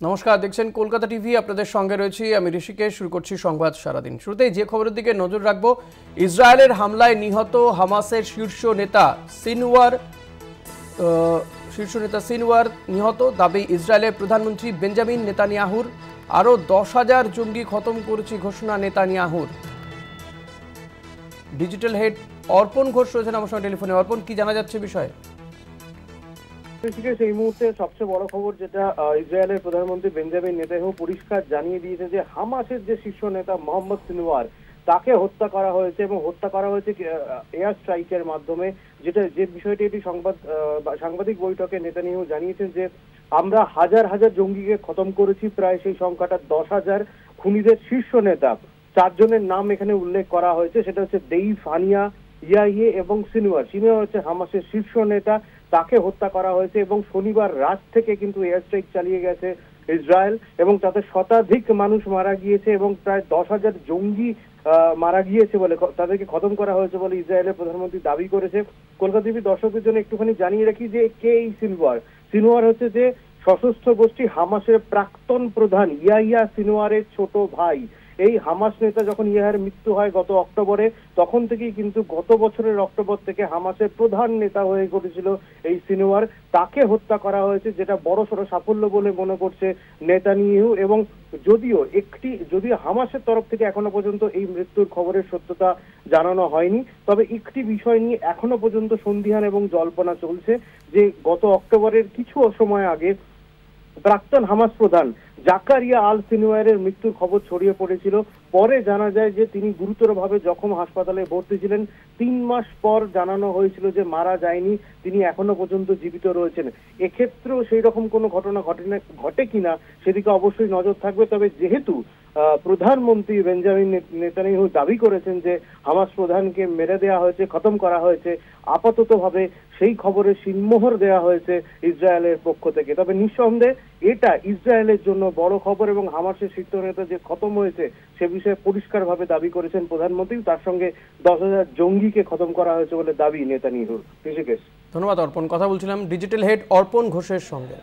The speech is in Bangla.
নমস্কার, দেখছেন কলকাতা টিভি। আপনাদের সঙ্গে রয়েছি আমি ঋষিকেশ। শুরু করছি সংবাদ সারাদিন। শুরুতেই যে খবরের দিকে নজর রাখবো, ইসরায়েলের হামলায় নিহত হামাসের শীর্ষ নেতা সিনওয়ার নিহত, দাবি ইসরায়েলের প্রধানমন্ত্রী বেঞ্জামিন নেতানিয়াহুর। আরও 10,000 জঙ্গি খতম করেছি ঘোষণা নেতানিয়াহুর। ডিজিটাল হেড অর্পণ ঘোষ রয়েছেন আমার সঙ্গে টেলিফোনে। অর্পণ, কি জানা যাচ্ছে বিষয়ে? এই মুহূর্তে সবচেয়ে বড় খবর যেটা ইসরায়েলের প্রধানমন্ত্রী বেঞ্জামিন নেতানিয়াহু পরিষ্কার জানিয়ে দিয়েছে যে হামাসের যে শীর্ষ নেতা মোহাম্মদ সিনওয়ার তাকে হত্যা করা হয়েছে এবং হত্যা করা হয়েছে এয়ার স্ট্রাইকের মাধ্যমে। যে বিষয়টি এটি সাংবাদিক বৈঠকে নেতানিয়াহু জানিয়েছেন যে আমরা হাজার হাজার জঙ্গিকে খতম করেছি, প্রায় সেই সংখ্যাটা 10,000। খুনিদের শীর্ষ নেতা 4 জনের নাম এখানে উল্লেখ করা হয়েছে, সেটা হচ্ছে দেইফ, হানিয়া, ইয়াহিয়ে এবং সিনওয়ার। সিনওয়ার হচ্ছে হামাসের শীর্ষ নেতা, তাকে হত্যা করা হয়েছে এবং শনিবার রাত থেকে কিন্তু এয়ার স্ট্রাইক চালিয়ে গেছে ইসরায়েল এবং তাতে শতাধিক মানুষ মারা গিয়েছে এবং প্রায় 10,000 জঙ্গি মারা গিয়েছে বলে, তাদেরকে খতম করা হয়েছে বলে ইসরায়েলের প্রধানমন্ত্রী দাবি করেছে। কলকাতা টিভি দর্শকদের জন্য একটুখানি জানিয়ে রাখি যে কে এই সিনওয়ার। সিনওয়ার হচ্ছে যে সশস্ত্র গোষ্ঠী হামাসের প্রাক্তন প্রধান ইয়াহিয়া সিনওয়ারের ছোট ভাই। এই হামাস নেতা যখন ইয়াহিয়ার মৃত্যু হয় গত অক্টোবরে, তখন থেকেই কিন্তু গত বছরের অক্টোবর থেকে হামাসের প্রধান নেতা হয়ে উঠেছিল এই সিনওয়ার। তাকে হত্যা করা হয়েছে, যেটা বড়সড় সাফল্য বলে মনে করছে নেতানিয়াহু। এবং যদিও হামাসের তরফ থেকে এখনো পর্যন্ত এই মৃত্যুর খবরের সত্যতা জানানো হয়নি, তবে একটি বিষয় নিয়ে এখনো পর্যন্ত সন্দিহান এবং জল্পনা চলছে যে গত অক্টোবরের কিছু সময় আগে প্রাক্তন হামাস প্রধান জাকারিয়া আল সিনওয়ারের মৃত্যুর খবর ছড়িয়ে পড়েছিল। পরে জানা যায় যে তিনি গুরুতরভাবে জখম, হাসপাতালে ভর্তি ছিলেন। 3 মাস পর জানানো হয়েছিল যে মারা যায়নি, তিনি এখনো পর্যন্ত জীবিত রয়েছেন। এক্ষেত্রেও সেই রকম কোনো ঘটনা ঘটে কিনা সেদিকে অবশ্যই নজর থাকবে। তবে যেহেতু প্রধানমন্ত্রী বেঞ্জামিন নেতানিয়াহু দাবি করেছেন যে হামাস প্রধানকে মেরে দেওয়া হয়েছে, খতম করা হয়েছে, আপাততভাবে সেই খবরে সিলমোহর দেওয়া হয়েছে ইসরায়েলের পক্ষ থেকে। তবে নিঃসন্দেহে এটা ইসরায়েলের জন্য বড় খবর এবং হামাসের শীর্ষ নেতা যে খতম হয়েছে সে বিষয়ে পরিষ্কারভাবে দাবি করেছেন প্রধানমন্ত্রী। তার সঙ্গে 10,000 জঙ্গিকে খতম করা হয়েছে বলে দাবি নেতানিয়াহুর। ঋষিকেশ। ধন্যবাদ অর্পণ। কথা বলছিলাম ডিজিটাল হেড অর্পণ ঘোষের সঙ্গে।